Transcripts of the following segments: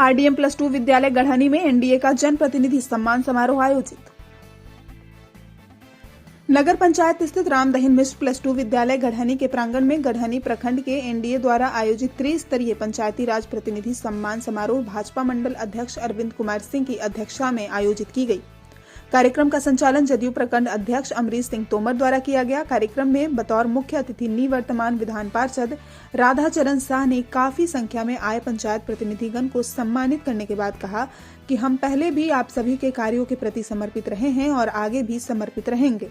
RDM +2 विद्यालय गढ़हनी में NDA का जन प्रतिनिधि सम्मान समारोह आयोजित। नगर पंचायत स्थित रामदहिन मिश्र +2 विद्यालय गढ़हनी के प्रांगण में गढ़हनी प्रखंड के एनडीए द्वारा आयोजित त्रिस्तरीय पंचायती राज प्रतिनिधि सम्मान समारोह भाजपा मंडल अध्यक्ष अरविंद कुमार सिंह की अध्यक्षता में आयोजित की गई। कार्यक्रम का संचालन जदयू प्रखंड अध्यक्ष अमरीश सिंह तोमर द्वारा किया गया। कार्यक्रम में बतौर मुख्य अतिथि निवर्तमान विधान पार्षद राधाचरण शाह ने काफी संख्या में आए पंचायत प्रतिनिधिगण को सम्मानित करने के बाद कहा कि हम पहले भी आप सभी के कार्यों के प्रति समर्पित रहे हैं और आगे भी समर्पित रहेंगे।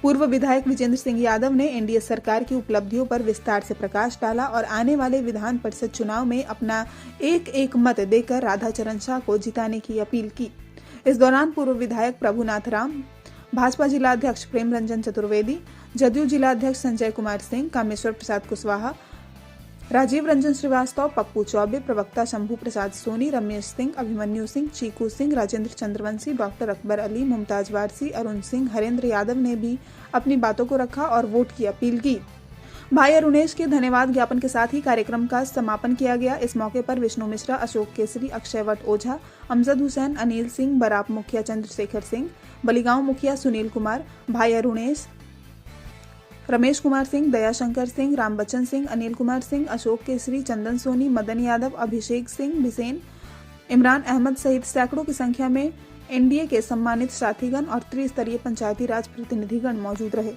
पूर्व विधायक विजेंद्र सिंह यादव ने एनडीए सरकार की उपलब्धियों पर विस्तार से प्रकाश डाला और आने वाले विधान परिषद चुनाव में अपना एक मत देकर राधाचरण शाह को जिताने की अपील की। इस दौरान पूर्व विधायक प्रभुनाथ राम, भाजपा जिला अध्यक्ष प्रेम रंजन चतुर्वेदी, जदयू जिला अध्यक्ष संजय कुमार सिंह, कामेश्वर प्रसाद कुशवाहा, राजीव रंजन श्रीवास्तव, पप्पू चौबे, प्रवक्ता शंभू प्रसाद सोनी, रमेश सिंह, अभिमन्यु सिंह, चीकू सिंह, राजेंद्र चंद्रवंशी, डॉक्टर अकबर अली, मुमताज वारसी, अरुण सिंह, हरेंद्र यादव ने भी अपनी बातों को रखा और वोट की अपील की। भाई अरुणेश के धन्यवाद ज्ञापन के साथ ही कार्यक्रम का समापन किया गया। इस मौके पर विष्णु मिश्रा, अशोक केसरी, अक्षयवट ओझा, अमजद हुसैन, अनिल सिंह, बराप मुखिया चंद्रशेखर सिंह, बलिगांव मुखिया सुनील कुमार, भाई अरुणेश, रमेश कुमार सिंह, दयाशंकर सिंह, रामबच्चन सिंह, अनिल कुमार सिंह, अशोक केसरी, चंदन सोनी, मदन यादव, अभिषेक सिंह बिसेन, इमरान अहमद सहित सैकड़ों की संख्या में एनडीए के सम्मानित साथीगण और त्रिस्तरीय पंचायती राज प्रतिनिधिगण मौजूद रहे।